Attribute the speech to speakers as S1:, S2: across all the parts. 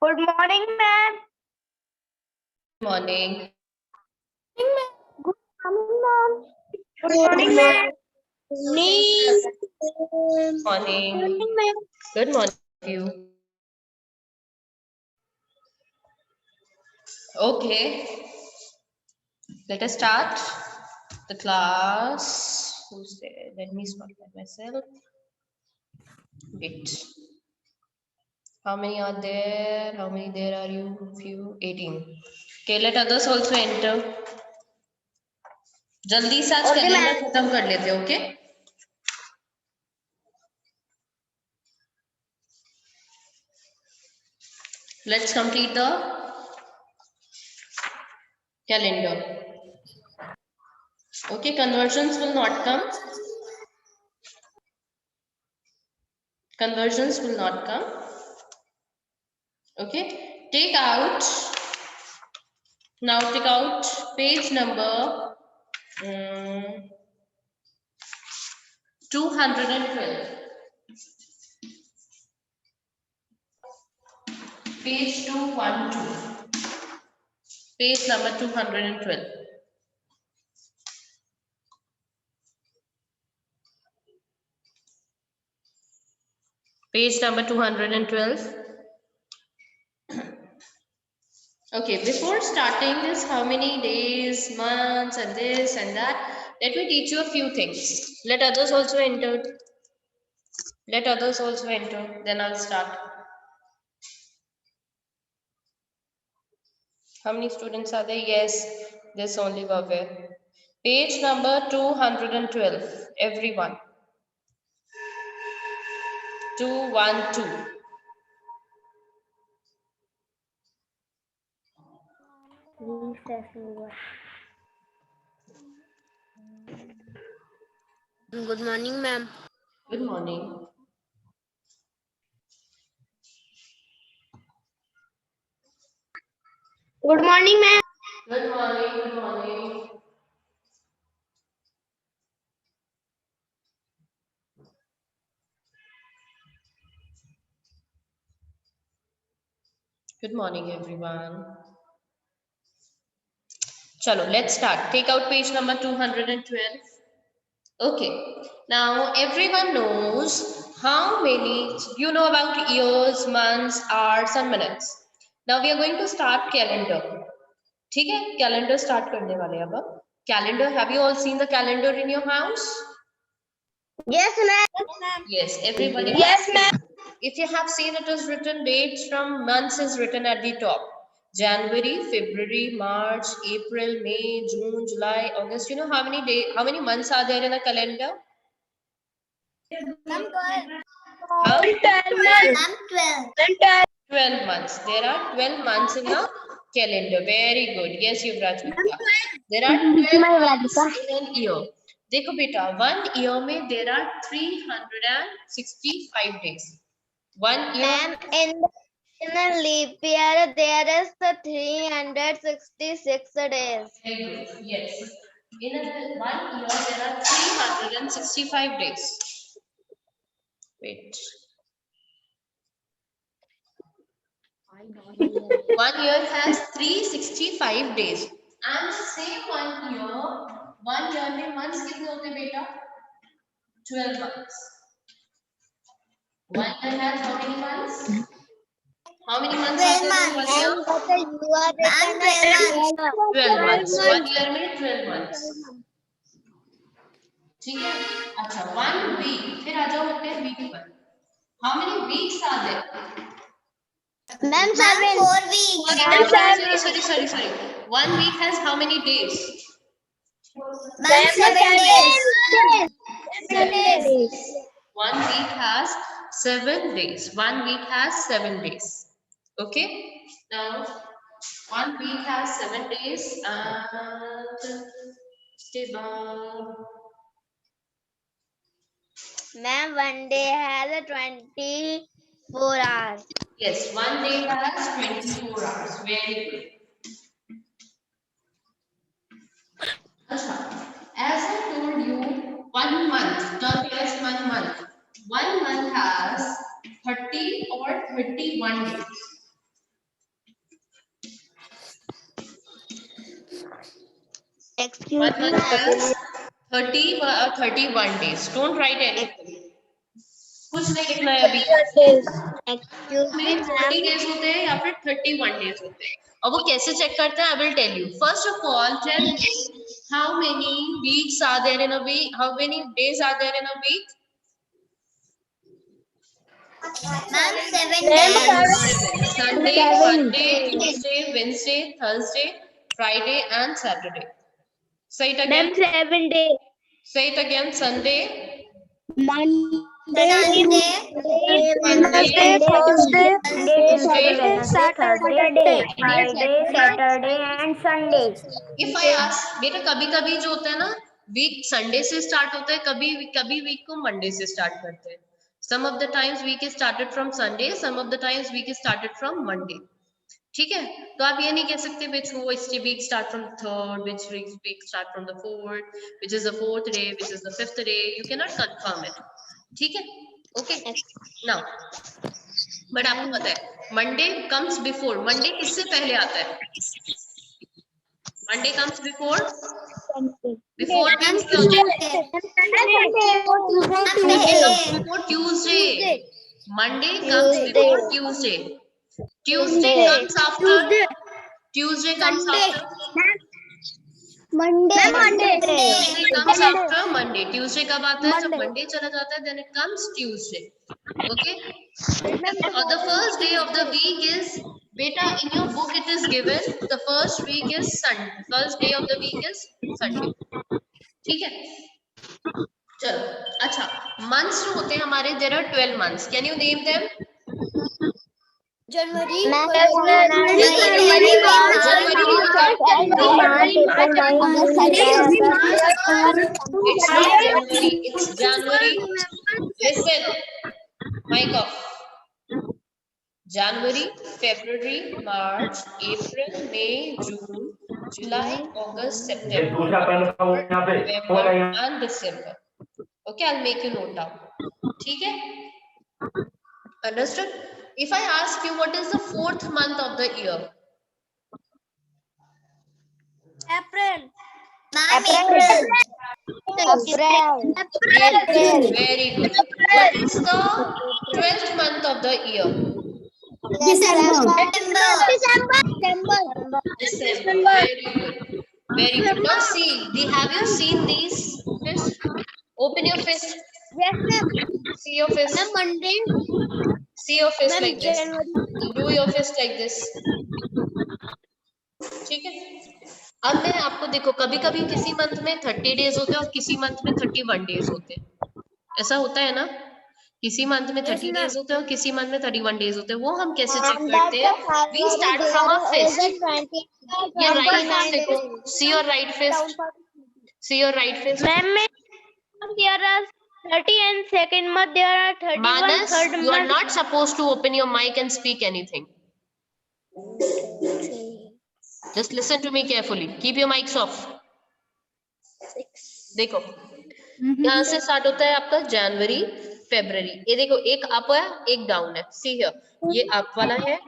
S1: Good morning, ma'am.
S2: Morning.
S1: Good morning, ma'am. Good morning, ma'am.
S2: Morning.
S1: Morning, ma'am.
S2: Good morning to you. Okay, let us start the class. Who's there? Let me spotlight myself. Wait. How many are there? How many there are you? Few. 18. Okay, let others also enter. जल्दी से आज
S1: Okay,
S2: calendar
S1: ma'am.
S2: खत्म कर लेते हैं, okay? Let's complete the calendar. Okay, conversions will not come. Conversions will not come. Okay, take out. Now take out page number 212. Page 212. Page number 212. Page number 212. Okay, before starting this, how many days, months, and this and that, let me teach you a few things. Let others also enter. Let others also enter. Then I'll start. How many students are there? Yes, this only Bhavya. Page number 212. Everyone. 212.
S1: Good morning, ma'am.
S2: Good morning.
S1: Good morning, ma'am.
S2: Good morning. Good morning. Good morning, everyone. Chalo, let's start. Take out page number 212. Okay. Now, everyone knows how many, you know about years, months, hours, and minutes. Now, we are going to start calendar. ठीक है? Calendar start करने वाले हैं अब. Calendar, have you all seen the calendar in your house?
S1: Yes, ma'am.
S2: Yes, everybody.
S1: Yes, ma'am.
S2: If you have seen, it is written dates from months is written at the top. January, February, March, April, May, June, July, August. You know how many months are there in a calendar?
S1: Ma'am, 12.
S2: Huh?
S1: 12. 12.
S2: 12 months. There are 12 months in a calendar. Very good. Yes, Yuvraj Gupta. There are 12 months in an year. देखो बेटा, 1 year में there are 365 days. 1 year.
S1: Ma'am, in a leap year, there is 366 days.
S2: Very good. Yes. In a 1 year, there are 365 days. Wait. 1 year has 365 days. And same 1 year में months कितने होते हैं बेटा? 12 months. 1 year has how many months? How many months are there in 1 year? 12 months. 1 year में 12 months. ठीक है? अच्छा, 1 week. फिर आ जाओ होते हैं week पर. How many weeks are there?
S1: Ma'am, 7. 4 weeks.
S2: Sorry. 1 week has how many days?
S1: Ma'am, 7 days. 7 days.
S2: 1 week has 7 days. 1 week has 7 days. Okay? Now, 1 week has 7 days and stable.
S1: Ma'am, 1 day has 24 hours.
S2: Yes, 1 day has 24 hours. Very good. Achha, as I told you, 1 month, not just 1 month. 1 month has 30 or 31 days. 1 month has 31 days. Don't write anything. कुछ नहीं लिखना है अभी.
S1: Excuse me,
S2: में 30
S1: ma'am.
S2: days होते हैं या फिर 31 days होते हैं. और वो कैसे चेक करते हैं? I will tell you. First of all, tell me how many weeks are there in a week? How many days are there in a week?
S1: Ma'am, 7 days.
S2: Sunday, Monday, Tuesday, Wednesday, Thursday, Friday, and Saturday. Say it again.
S3: 7 days.
S2: Say it again. Sunday,
S3: Monday,
S2: Wednesday,
S3: Thursday,
S2: Tuesday,
S3: Saturday, Friday, Saturday and Sunday.
S2: If I ask, बेटा कभी कभी जो होता है ना week Sunday से start होता है, कभी कभी वीक को मंडे से स्टार्ट करते हैं. Some of the times week is started from Sunday, some of the times week is started from Monday. ठीक है, तो आप ये नहीं कह सकते which week start from the third, which week start from the fourth, which is the fourth day, which is the fifth day. You cannot confirm it. ठीक है, okay. Now, but आपको पता है Monday comes before. Monday किससे पहले आता है? Monday comes before. Before means Monday comes before Tuesday. Monday comes before Tuesday. Tuesday comes after. Tuesday comes after.
S3: Monday.
S2: Tuesday comes after Monday. Tuesday कब आता है? जब Monday चला जाता है, then it comes Tuesday. Okay. Or the first day of the week is, beta, in your book it is given the first week is Sunday. First day of the week is Sunday. ठीक है. चलो अच्छा, months जो होते हैं हमारे, there are 12 months. Can you name them?
S3: January,
S2: It's not January, it's January. Listen, mic off. January, February, March, April, May, June, July, August, September, November, and December. Okay, I'll make you note down. ठीक है? Understood? If I ask you what is the fourth month of the year?
S3: April.
S2: Very good. What is the 12th month of the year? December. Very good. Very good. Now see, have you seen these fish? Open your fist.
S3: Yes, ma'am.
S2: See your fist.
S3: Monday.
S2: See your fist
S3: Ma'am,
S2: like this.
S3: January.
S2: Do your fist like this. ठीक है. अब मैं आपको देखो, कभी कभी किसी month में 30 डेज होते हैं और किसी मंथ में 31 डेज होते हैं. ऐसा होता है ना? किसी मंथ में 30 डेज होते हैं और किसी मंथ में 31 डेज होते हैं. वो हम कैसे चेक करते हैं? We start from a fist. ये राइट फर्स्ट देखो. See your right fist. See your right fist.
S3: Ma'am, there are 30 and second month there are 31.
S2: Manas,
S3: third
S2: you are
S3: month.
S2: not supposed to open your mic and speak anything. Just listen to me carefully. Keep your mics off. देखो, यहाँ से start होता है आपका जनवरी, फरवरी. ये देखो, एक up है, एक डाउन है. सी हियर, ये अप वाला है,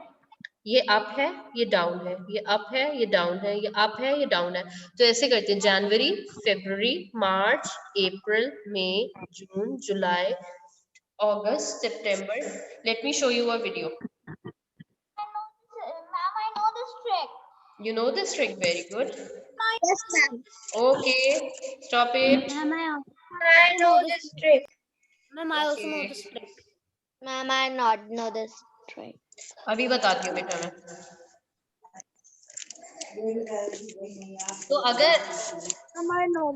S2: ये अप है, ये डाउन है, ये अप है, ये डाउन है, ये अप है, ये डाउन है. तो ऐसे करते हैं जनवरी, फरवरी, मार्च, अप्रैल, मई, जून, जुलाई, अगस्त, सितंबर. Let me show you a video.
S3: Ma'am, I know this trick.
S2: You know this trick. Very good.
S3: Yes, ma'am.
S2: Okay, stop it.
S3: Ma'am, I know this trick. Ma'am, I also know
S2: Okay.
S3: this trick.
S1: Ma'am, I not know this trick.
S2: अभी बताती हूँ बेटा मैं. तो अगर
S3: Ma'am, I know.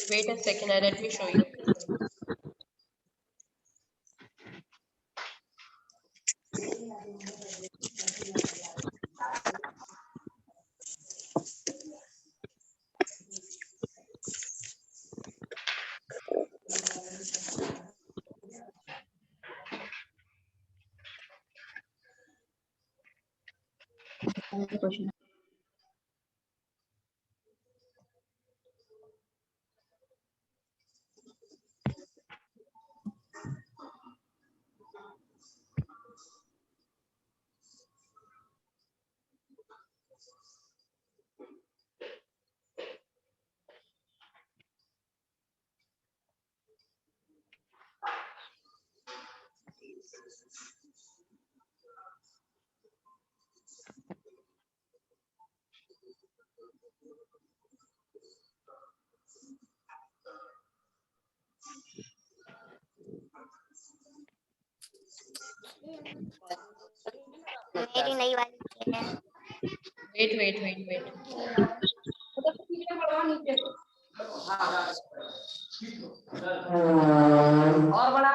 S2: wait a second, let me show you.
S1: मेरी नई वाली है।
S2: वेट
S4: और बड़ा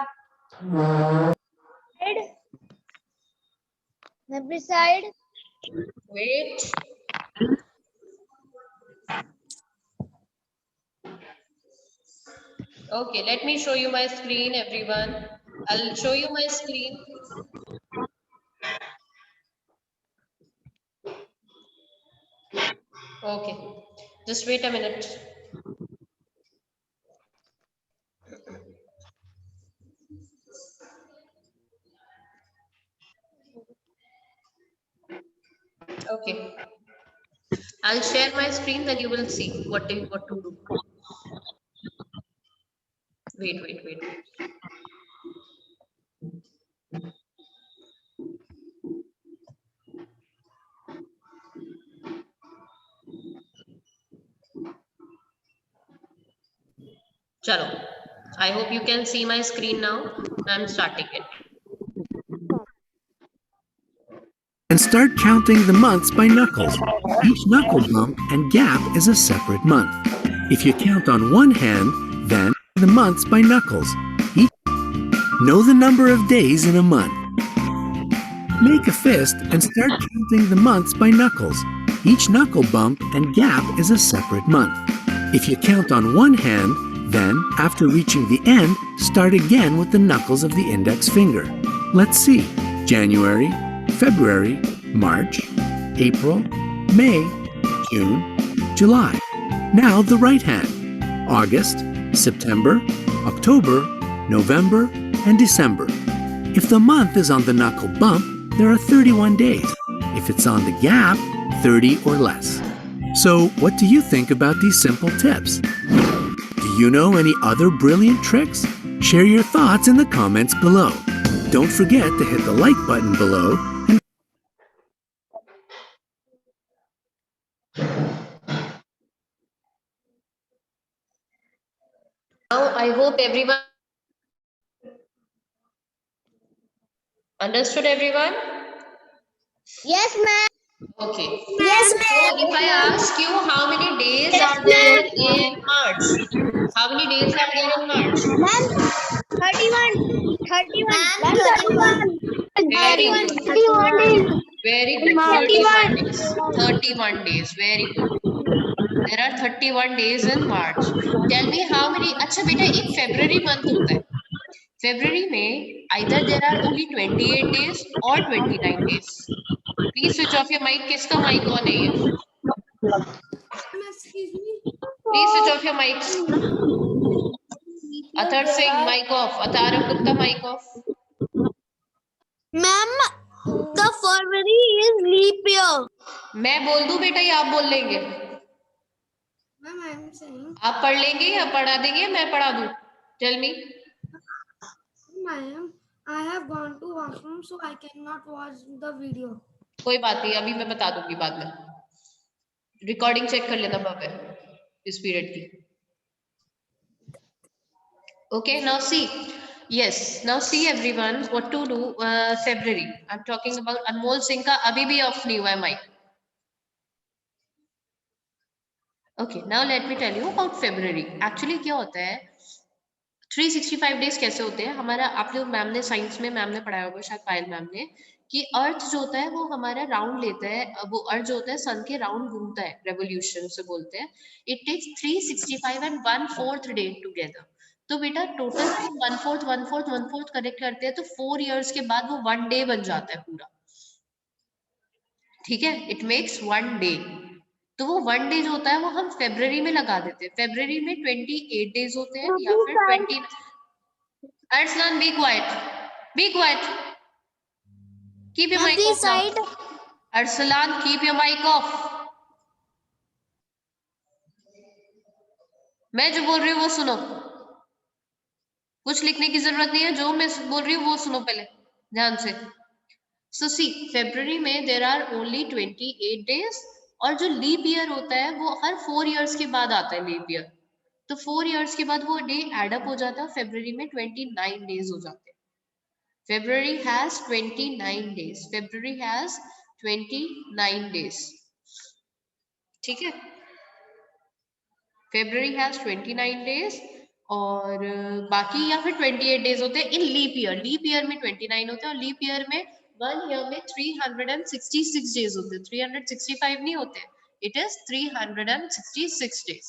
S1: Beside
S2: wait. Okay, let me show you my screen, everyone. I'll show you my screen. Okay, just wait a minute. Okay, I'll share my screen, then you will see what to do. Wait. Chalo, I hope you can see my screen now. I'm starting it.
S5: And start counting the months by knuckles. Each knuckle bump and gap is a separate month. If you count on one hand, then the months by knuckles. Know the number of days in a month. Make a fist and start counting the months by knuckles. Each knuckle bump and gap is a separate month. If you count on one hand, then, after reaching the end, start again with the knuckles of the index finger. Let's see. January, February, March, April, May, June, July. Now the right hand. August, September, October, November, and December. If the month is on the knuckle bump, there are 31 days. If it's on the gap, 30 or less. So, what do you think about these simple tips? Do you know any other brilliant tricks? Share your thoughts in the comments below. Don't forget to hit the like button below and
S2: Now, I hope everyone understood, everyone?
S1: yes, ma'am.
S2: Okay.
S1: Yes,
S2: So, if I ask you how many days are there in March? How many days are there in March?
S1: ma'am. 31. 31. Ma'am, 31.
S2: Very good.
S1: 31 days.
S2: Very good. 31 days. 31 days. Very good. There are 31 days in March. Tell me how many. अच्छा बेटा एक February month होता है. February में either there are only 28 days or 29 days. Please switch off your mic. किसका mic on है ये? Please switch off your mics. Athar Singh, mic off. Athar Gupta, mic off.
S1: Ma'am, the February is leap year.
S2: मैं बोल दूं बेटा या आप बोल लेंगे?
S4: Ma'am, I am saying,
S2: आप पढ़ लेंगे या पढ़ा देंगे? मैं पढ़ा दूं? Tell me.
S4: ma'am, I have gone to washroom, so I cannot watch the video.
S2: कोई बात नहीं, अभी मैं बता दूंगी बाद में. रिकॉर्डिंग चेक कर लेना पापा इस पीरियड की. Okay, now see. Yes, now see everyone what to do. February. I'm talking about Anmol Singh का अभी भी ऑफ नहीं हुआ है mic. Okay, now let me tell you about February. Actually क्या होता है? 365 डेज कैसे होते हैं? हमारा आप लोग मैम ने साइंस में मैम ने पढ़ाया होगा शायद पायल मैम ने कि अर्थ जो होता है वो हमारा राउंड लेता है. वो अर्थ जो होता है सन के राउंड घूमता है, रेवोल्यूशन से बोलते हैं. It takes 365 and 1/4 day together. तो बेटा टोटल 1/4 कनेक्ट करते हैं तो 4 इयर्स के बाद वो 1 डे बन जाता है पूरा. ठीक है, इट मेक्स 1 डे. तो वो 1 डे जो होता है वो हम फेब्रुअरी में लगा देते हैं. फेब्रुअरी में 28 डेज होते हैं या फिर 20. Arslan, be quiet. Be quiet. Keep your mic off now. Arslan, keep your mic off. मैं जो बोल रही हूँ वो सुनो. कुछ लिखने की जरूरत नहीं है, जो मैं बोल रही हूँ वो सुनो पहले ध्यान से. So see, February में there are only 28 days और जो लीप ईयर होता है वो हर 4 इयर्स के बाद आता है लीप ईयर. तो 4 इयर्स के बाद वो डे एड अप हो जाता है. February में 29 डेज हो जाते हैं. February has 29 days. February has 29 days. ठीक है? February has 29 days और बाकी या फिर 28 days होते हैं in leap year. Leap year में 29 होते हैं और leap year में 1 year में 366 days होते हैं. 365 नहीं होते. It is 366 days.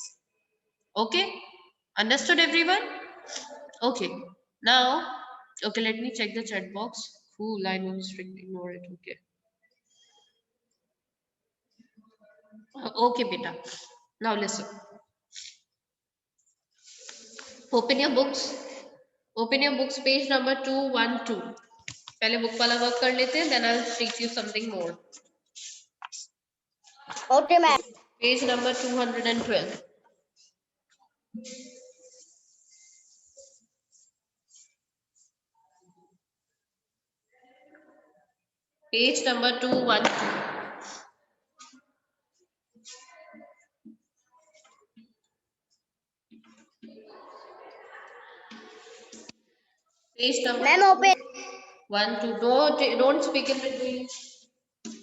S2: Okay? Understood everyone? Okay. Now, okay, let me check the chat box. Cool, I know strict ignore it. Okay. Okay, beta. Now listen. Open your books. Open your books, page number 212. पहले book वाला work कर लेते हैं, then I'll teach you something more.
S1: Okay, ma'am.
S2: Page number 212. Page number 212. Page number
S1: Ma'am, open.
S2: 1, 2. Don't speak in between.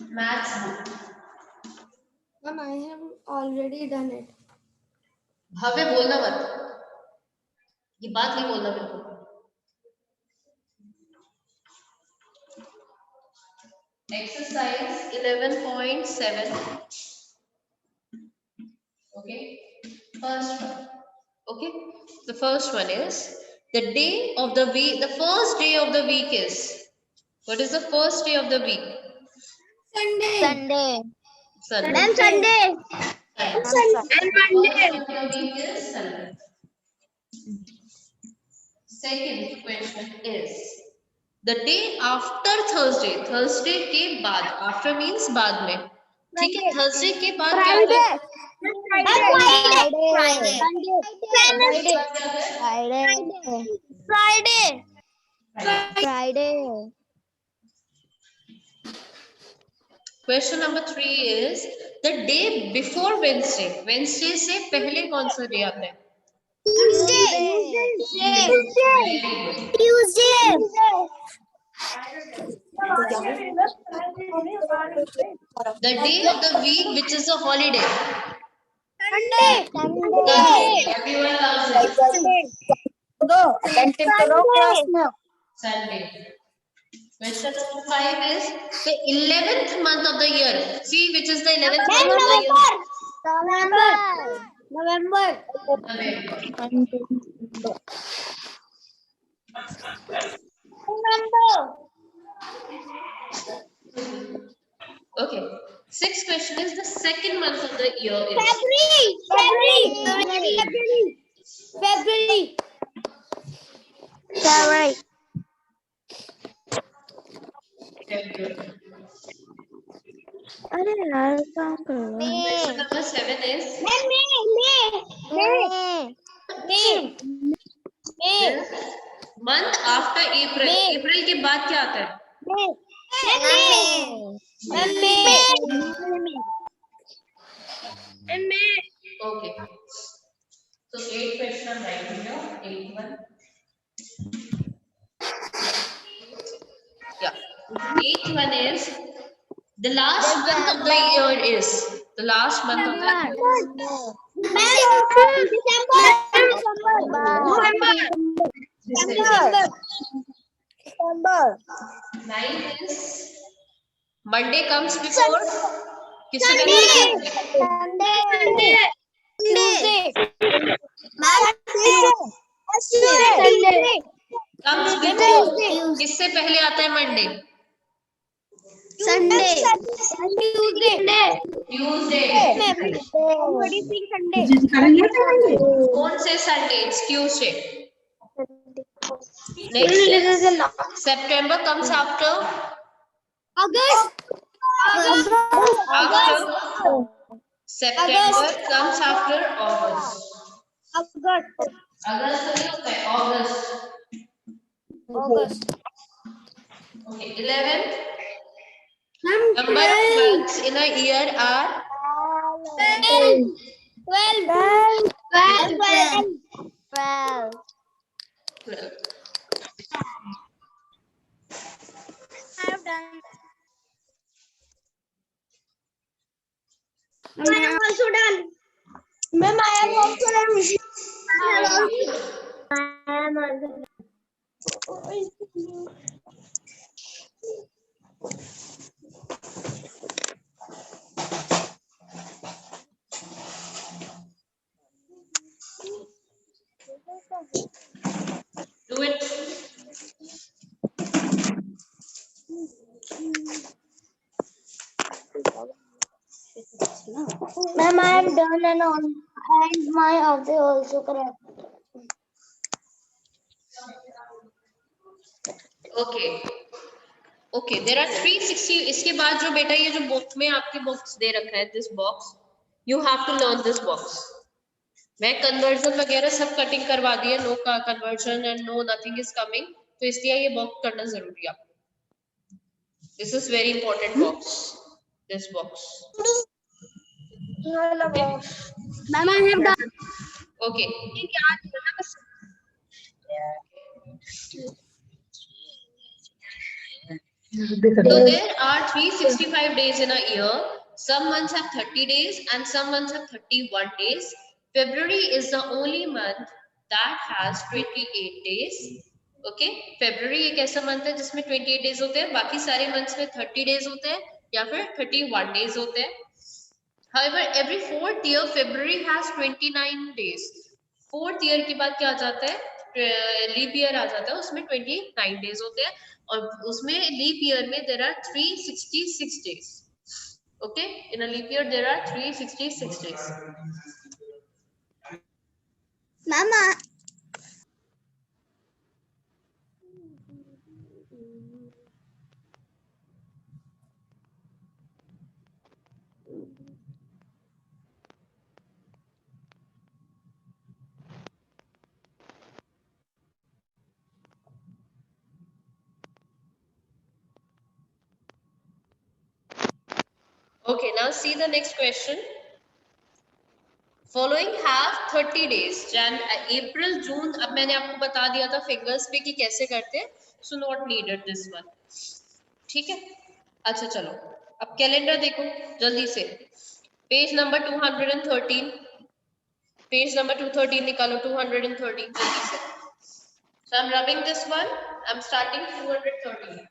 S2: Maths book.
S4: Ma'am, I have already done it.
S2: भव्य बोलना मत. ये बात नहीं बोलना बिल्कुल. Exercise 11.7. Okay. First one. Okay. The first one is the day of the week. The first day of the week is. What is the first day of the week?
S4: Sunday.
S1: Sunday.
S2: Sunday.
S1: Ma'am, Sunday.
S2: And Monday. First day of the week is Sunday. Second question is the day after Thursday. Thursday के बाद. After means बाद में. ठीक है. Thursday के बाद क्या आता है?
S1: Friday.
S2: Question number 3 is the day before Wednesday. Wednesday से पहले कौन सा day आता है? The day of the week which is a holiday. Sunday. Everyone loves it. Sunday. Question number 5 is the 11th month of the year. See which is the 11th month of the year?
S1: November.
S2: Okay. Sixth question is the second month of the year is
S1: February.
S2: February.
S1: May.
S2: Question number 7 is month after April.
S1: May.
S2: April के बाद क्या आता है? Okay. So 8th question I'm writing here. 8th one. Yeah. 8th one is the last month of the year is the last month of the year. December. 9th is Monday comes before. किससे पहले आता है? Comes before. किससे पहले आता है Monday? Tuesday. कौन से Sunday? It's Tuesday. Next is September comes after. September comes after August. August नहीं होता है, August. Okay, 11th. Number of months in a year are 12.
S4: I have done.
S1: I have also done. Ma'am, I have also done. I am also.
S2: Do it.
S1: Ma'am, I have done and my other also correct.
S2: Okay. Okay, there are 360. इसके बाद जो बेटा ये जो book में आपके box दे रखा है, this box, you have to learn this box. मैं कन्वर्जन वगैरह सब कटिंग करवा दी है, नो का conversion and no nothing is coming, तो इसलिए ये बॉक्स करना जरूरी है आपको. This is very important box, this box.
S1: Ma'am, I have done.
S2: Okay. So there are 365 days in a year. Some months have 30 days and some months have 31 days. February is the only month that has 28 days. Okay, February एक ऐसा month है जिसमें 28 days होते हैं, बाकी सारे months में 30 days होते हैं या फिर 31 days होते हैं. However, every fourth year February has 29 days. Fourth year के बाद क्या आ जाता है, लीप ईयर आ जाता है, उसमें 29 days होते हैं और उसमें लीप ईयर में there are 366 days. Okay, in a leap year there are 366 days.
S1: Mama.
S2: Okay, now see the next question. Following have 30 days. April, June. अब मैंने आपको बता दिया था फिंगर्स पे कि कैसे करते हैं. So not needed this one. ठीक है. अच्छा चलो. अब कैलेंडर देखो जल्दी से. Page number 213. पेज नंबर 213 निकालो. 213 जल्दी से. So I'm rubbing this one. I'm starting 213.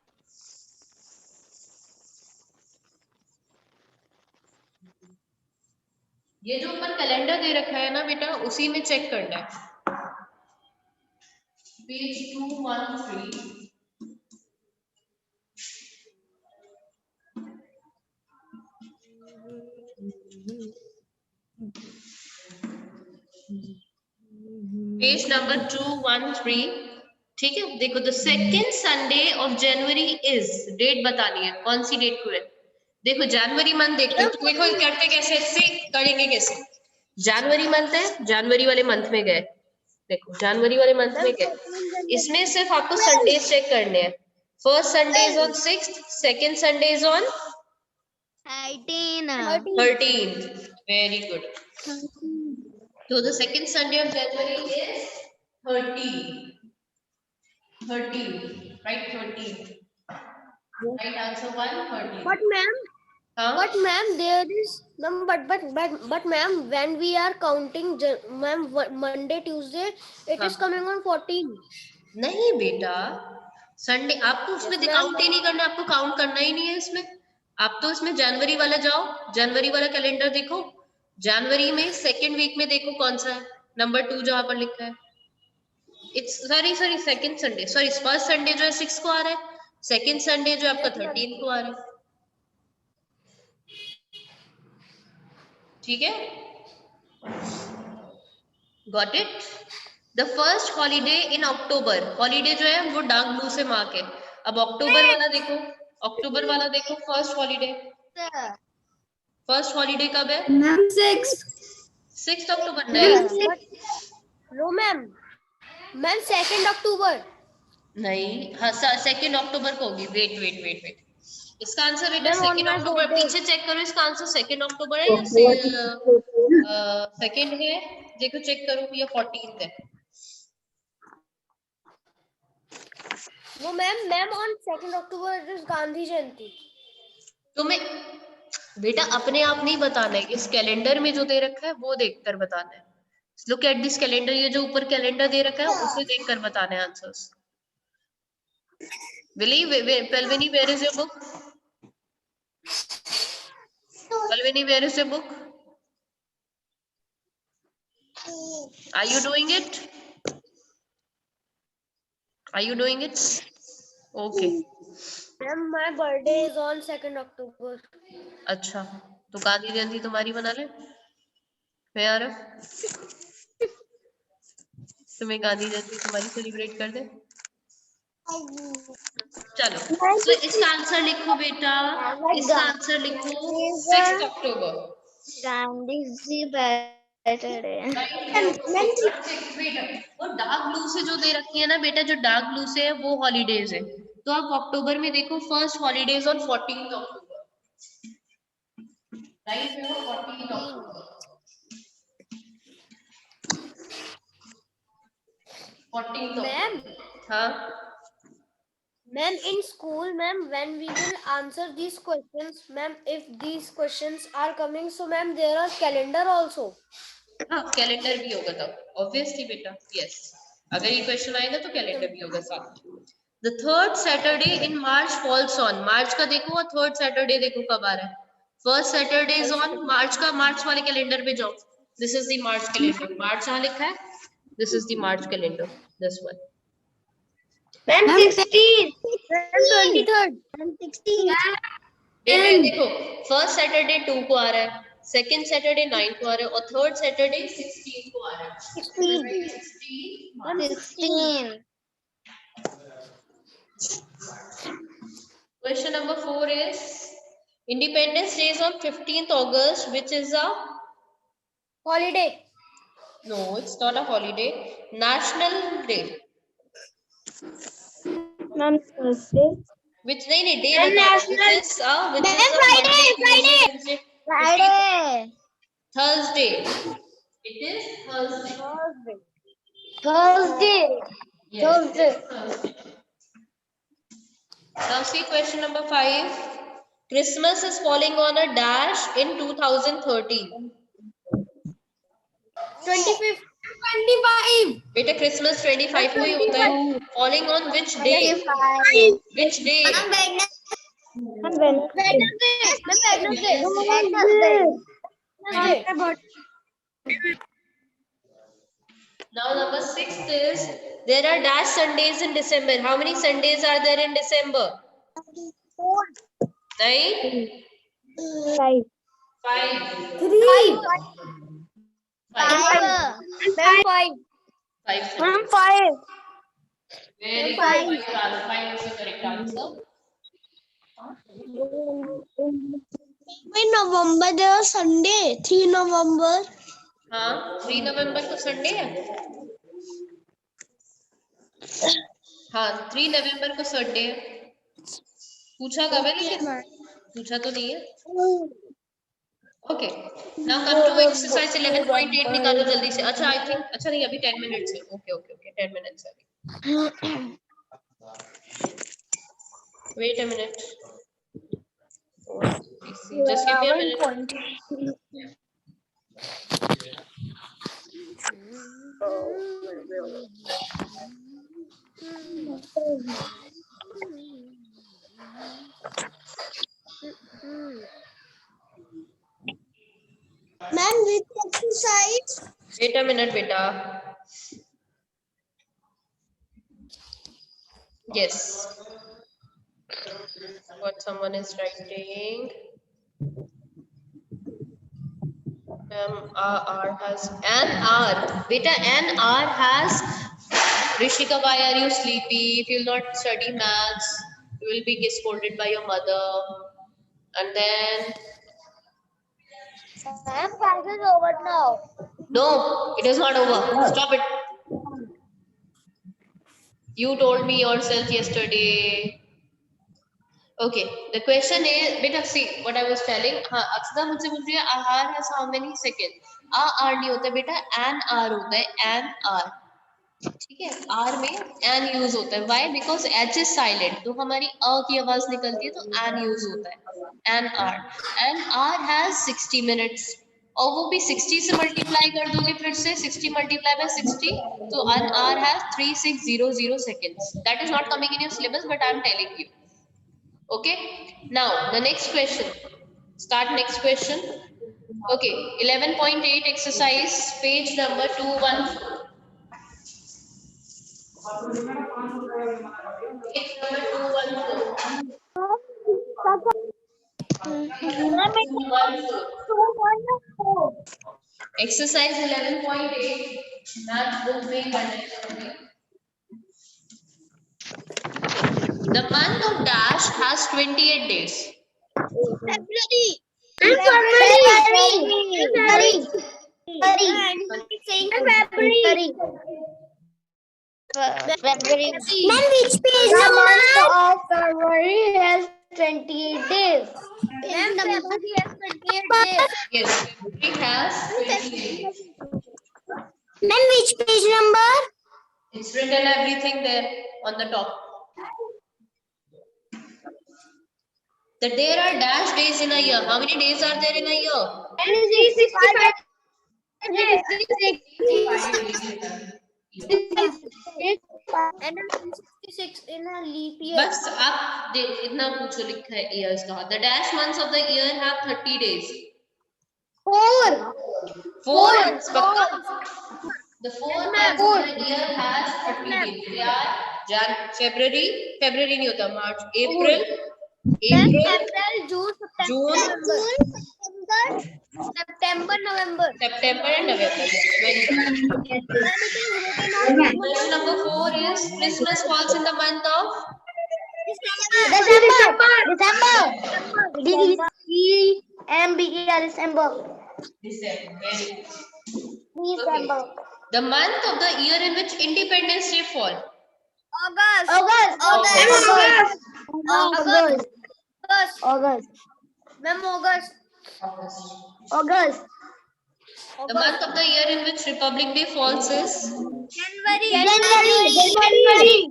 S2: ये जो ऊपर कैलेंडर दे रखा है ना बेटा, उसी में चेक करना है. पेज 213. Page number 213. ठीक है, देखो the second Sunday of January is, date बतानी है, कौन सी डेट को है. देखो जनवरी मंथ देखो, तो देखो करते कैसे, इससे करेंगे कैसे. जनवरी मंथ है, जनवरी वाले मंथ में गए, देखो जनवरी वाले मंथ में गए, इसमें सिर्फ आपको संडे चेक करने हैं. First Sunday is on 6th, second Sunday is on 13th. Very good. So the second Sunday of January is 13. 13. Right, 13. Right answer 1, 13.
S3: But ma'am,
S2: Huh?
S3: but ma'am, there is but ma'am, when we are counting, ma'am, Monday, Tuesday, it is coming on 14.
S2: नहीं बेटा, Sunday आपको उसमें count ही नहीं करना, आपको count करना ही नहीं है इसमें. आप तो इसमें जनवरी वाला जाओ, जनवरी वाला कैलेंडर देखो, जनवरी में सेकेंड वीक में देखो कौन सा है, नंबर 2 जहां पर लिखा है. It's sorry second Sunday, sorry first Sunday जो है 6 को आ रहा है, सेकेंड संडे जो आपका 13 को आ रहा है. ठीक है, got it. The first holiday in October, holiday जो है वो डार्क ब्लू से मार्क है. अब अक्टूबर वाला देखो, अक्टूबर वाला देखो, फर्स्ट हॉलीडे. फर्स्ट हॉलीडे कब है?
S4: Ma'am, 6th
S2: अक्टूबर नहीं.
S3: No ma'am, 2nd October.
S2: नहीं, हाँ 2 अक्टूबर को होगी. वेट इसका आंसर बेटा
S3: Ma'am, on
S2: 2
S3: my
S2: October,
S3: birthday.
S2: पीछे चेक करो, इसका आंसर 2 अक्टूबर है या सेकेंड है. देखो चेक करो, या 14th है.
S3: वो ma'am on 2 October it is Gandhi Jayanti.
S2: तुम्हें बेटा अपने आप नहीं बताना है, इस कैलेंडर में जो दे रखा है वो देखकर बताना है। लुक एट दिस कैलेंडर, ये जो ऊपर कैलेंडर दे रखा है उसे देखकर बताना है answers. Palvini, where is your book? Palvini, where is your book? Are you doing it? Are you doing it? Okay.
S3: Ma'am my birthday is on 2 अक्टूबर।
S2: अच्छा, तो गांधी जयंती तुम्हारी बना ले। मैं आ रहा, तुम्हें गांधी जयंती तुम्हारी सेलिब्रेट कर दे। चलो, तो इसका आंसर लिखो बेटा, इसका आंसर लिखो 6 अक्टूबर।
S1: गांधी जी बर्थडे।
S2: बेटा वो डार्क ब्लू से जो दे रखी है ना बेटा, जो डार्क ब्लू से है वो हॉलीडेज है। तो आप अक्टूबर में देखो, first holidays on 14th October, right? 14th October, 14th
S3: ma'am
S2: हाँ
S3: ma'am in school ma'am when we will answer these questions ma'am, if these questions are coming so ma'am there are calendar also।
S2: हाँ, calendar भी होगा तब obviously बेटा, yes. अगर ये question आएगा तो कैलेंडर भी होगा साथ में। The third Saturday in March falls on, मार्च का देखो और थर्ड सैटरडे देखो कब आ रहा है। फर्स्ट सैटरडे इज ऑन मार्च का, मार्च वाले कैलेंडर पे जाओ, this is the March calendar, मार्च यहाँ लिखा है, this is the March calendar, this one.
S1: Ma'am 16
S3: ma'am 23rd।
S1: Ma'am 16
S2: देखो फर्स्ट सैटरडे 2 को आ रहा है, सेकंड सैटरडे 9 को आ रहा है और थर्ड सैटरडे 16 को आ रहा है।
S1: 16
S2: Question number 4 is Independence Day is on 15th August, which is a
S3: holiday।
S2: no, it's not a holiday, national day.
S1: Ma'am Thursday
S2: Which नहीं day बताना, which is a
S1: Friday,
S2: Monday, Tuesday, Wednesday,
S1: Friday
S2: Thursday. It is Thursday.
S1: Thursday
S2: Yes, it is Thursday. Now see question number 5. Christmas is falling on a dash in 2013.
S3: 25th।
S4: 25.
S2: बेटा Christmas 25 को ही होता है। Falling on which day?
S1: 25
S2: Which day? Now number 6 is there are dash Sundays in December. How many Sundays are there in December? 9?
S1: 5
S2: 5.
S3: 3
S2: 5.
S3: 5
S2: 5.
S1: Ma'am 5
S2: Very good. 5 is the correct answer.
S1: November they Sunday 3 नवंबर
S2: हाँ 3 नवंबर को Sunday है। हाँ 3 नवंबर को Sunday है। पूछा कब है, लेकिन पूछा तो नहीं है। Okay, now come to exercise 11.8 निकालो जल्दी से। अच्छा आई थिंक, अच्छा नहीं अभी 10 मिनट्स है। ओके ओके ओके 10 मिनट्स है। Wait a minute, just give me a minute.
S1: Ma'am with exercise
S2: wait a minute बेटा। Yes. What someone is writing. R has an R. Beta, an R has. Rishika, why are you sleepy? If you'll not study maths, you will be scolded by your mother. And then.
S1: Ma'am class is over now
S2: No, it is not over. Stop it. You told me yourself yesterday. Okay, the question is, beta, see what I was telling. हाँ, अक्षता मुझसे पूछ रही है, R has how many seconds? R नहीं होता बेटा, an R होता है, an R. ठीक है, आर में एन यूज होता है. Why? Because H is silent, तो हमारी अ की आवाज निकलती है, तो एन यूज होता है. एन आर हैज 60 मिनट्स, और वो भी 60 से मल्टीप्लाई कर दोगे, फिर से 60 मल्टीप्लाई बाय 60, तो an hour has 3600 seconds. That is not coming in your syllabus, but I am telling you. Okay, now the next question. Start next question. Okay, 11.8 exercise, page number 214. Page number 214. 214. Exercise 11.8. Math book में करने. The month of dash has 28 days.
S3: February.
S1: February. Ma'am, which page the month of February has 28 days.
S3: Ma'am, February has 28 days.
S2: Yes, February has 28 days.
S1: Ma'am, which page number?
S2: It's written everything there on the top. That there are dash days in a year. How many days are there in a year?
S1: 365.
S3: And 366 in a leap year.
S2: बस आप इतना पूछो, लिखा है years का. The dash months of the year have 30 days.
S1: 4.
S2: The 4 months of the year has 30 days. They are February नहीं होता, March, April,
S3: June,
S2: June,
S3: September, November.
S2: September and November. Yes, very good. Question number 4 is Christmas falls in the month of
S1: December.
S2: December. Very good. Okay. The month of the year in which Independence Day fall.
S1: August.
S3: Ma'am, August.
S2: The month of the year in which Republic Day falls is
S3: January.
S2: January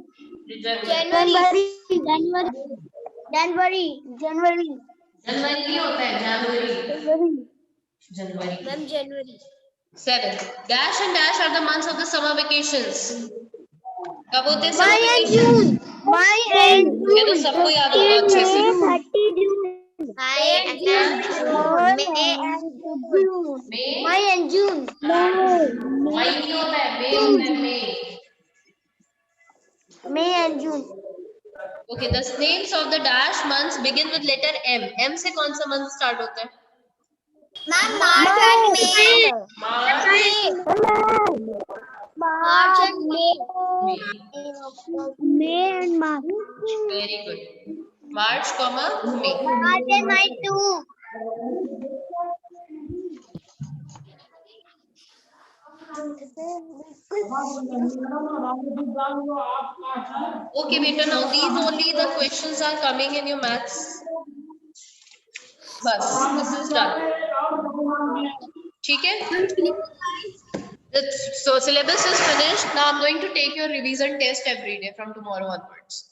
S2: नहीं होता है, January.
S3: Ma'am, January.
S2: 7. Dash and dash are the months of the summer vacations. कब होते हैं summer vacations? ये तो सबको याद होगा अच्छे से.
S1: May and June.
S2: मई नहीं होता है, May होता है,
S1: May and June.
S2: Okay, the names of the dash months begin with letter M. M से कौन सा month start होता है?
S1: March and May.
S3: March and May.
S1: May and March.
S2: Very good. March, May.
S1: March and May too.
S2: Okay, beta. Now these only the questions are coming in your maths. Bas, this is done. ठीक है? So syllabus is finished. Now I'm going to take your revision test every day from tomorrow onwards.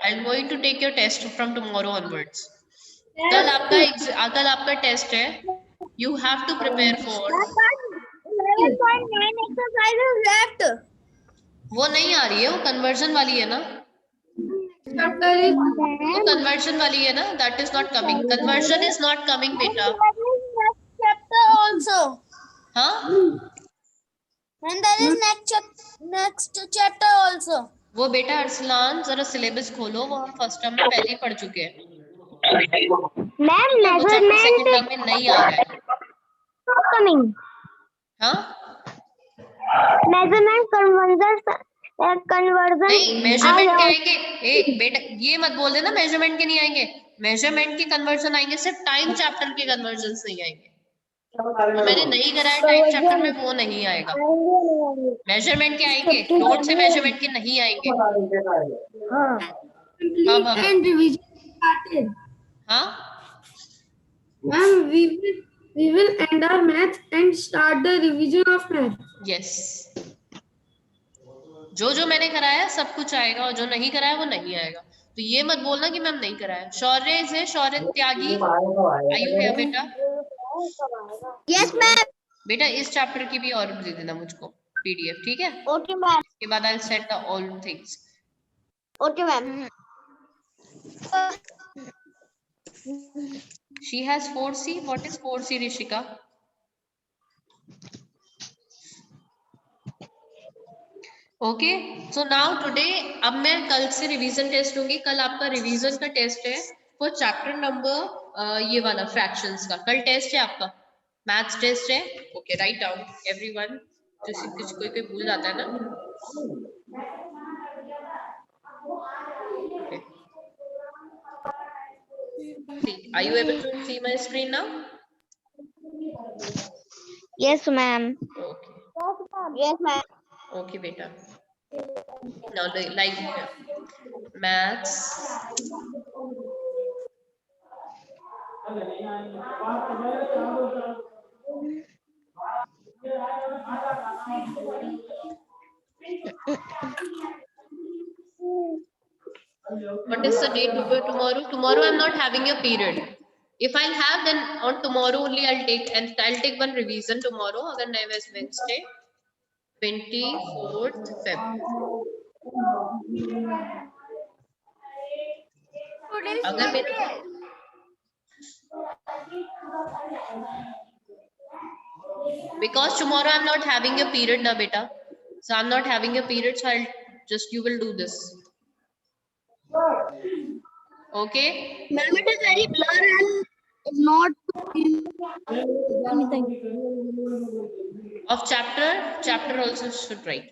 S2: I'm going to take your test from tomorrow onwards. कल आपका test है. You have to prepare for.
S3: 11.9 exercises left.
S2: वो नहीं आ रही है, वो conversion वाली है ना. वो कन्वर्जन वाली है ना. That is not coming. Conversion is not coming, beta.
S3: Chapter also.
S2: हाँ?
S3: And there is next chapter also.
S2: वो बेटा अरसलान जरा सिलेबस खोलो, वो हम फर्स्ट टर्म में पहले ही पढ़ चुके हैं.
S1: Ma'am,
S2: सेकंड टर्म में नहीं आ रहा है.
S1: coming.
S2: हाँ?
S1: Measurement conversion.
S2: नहीं, मेजरमेंट के आएंगे. बेटा ये मत बोल देना मेजरमेंट के नहीं आएंगे. मेजरमेंट के कन्वर्जन आएंगे, सिर्फ टाइम चैप्टर के कन्वर्जन नहीं आएंगे. मैंने नहीं कराया टाइम चैप्टर में, वो नहीं आएगा. मेजरमेंट के आएंगे, नोट से मेजरमेंट के नहीं आएंगे.
S4: And revision started.
S2: हाँ?
S4: Ma'am, we will end our math and start the revision of math.
S2: Yes. जो मैंने कराया सब कुछ आएगा और जो नहीं कराया वो नहीं आएगा। तो ये मत बोलना कि मैम नहीं कराया। शौर्य is here, Shaurya Tyagi, are you here बेटा?
S1: Yes, ma'am.
S2: बेटा इस चैप्टर की भी और दे देना मुझको PDF, ठीक है?
S1: Okay, ma'am.
S2: उसके बाद I'll set the all things.
S1: Okay, ma'am.
S2: She has 4C. What is 4C, Rishika? Okay so now today, अब मैं कल से रिवीजन टेस्ट लूंगी। कल आपका रिवीजन का टेस्ट है फॉर चैप्टर नंबर ये वाला फ्रैक्शंस का। कल टेस्ट है आपका, मैथ्स टेस्ट है। ओके राइट डाउन एवरीवन, कोई कोई भूल जाता है ना। Are you able to see my screen now?
S1: Yes, ma'am.
S2: Okay.
S1: Yes, ma'am.
S2: Okay, beta. Now, like maths. What is the date tomorrow? Tomorrow I'm not having a period. If I'll have, then on tomorrow only I'll take one revision tomorrow. अगर नहीं वैसे Wednesday 24th Feb. अगर मेरा because tomorrow I'm not having a period na beta, so I'm not having a period, so I'll just you will do this. Okay.
S1: Ma'am, it is very blur and not anything.
S2: Of chapter also should write.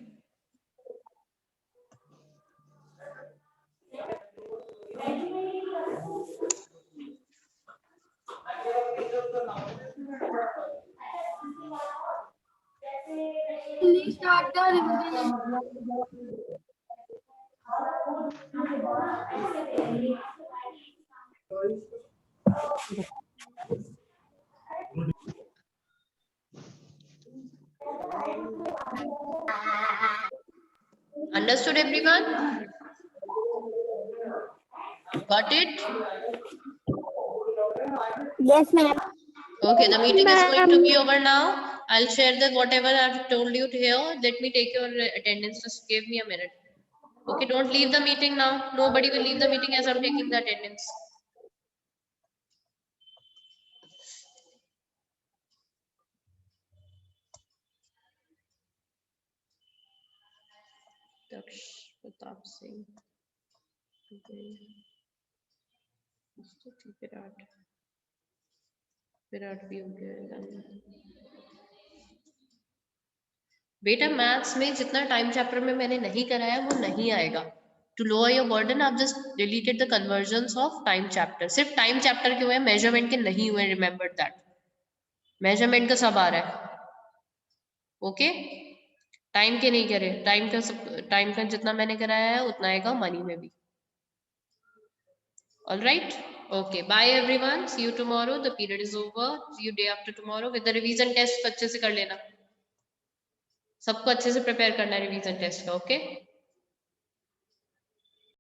S4: Please start the revision.
S2: Understood everyone? Got it?
S1: Yes, ma'am.
S2: Okay, the meeting is going to be over now. I'll share the whatever I've told you here. Let me take your attendance. Just give me a minute. Okay, don't leave the meeting now. Nobody will leave the meeting as I'm taking the attendance. Pratap Singh. Virat भी हो गया। बेटा maths में जितना time chapter में मैंने नहीं कराया वो नहीं आएगा। टू लोअर योर बर्डन आप just deleted the convergence of time chapter. सिर्फ टाइम चैप्टर के हुए, मेजरमेंट के नहीं हुए। रिमेंबर दैट, मेजरमेंट का सब आ रहा है। ओके टाइम के नहीं करे, टाइम का जितना मैंने कराया है उतना आएगा मनी में भी। All right. Okay. Bye everyone. See you tomorrow. The period is over. See you day after tomorrow with the revision test. अच्छे से कर लेना। सबको अच्छे से प्रिपेयर करना है रिवीजन टेस्ट का। ओके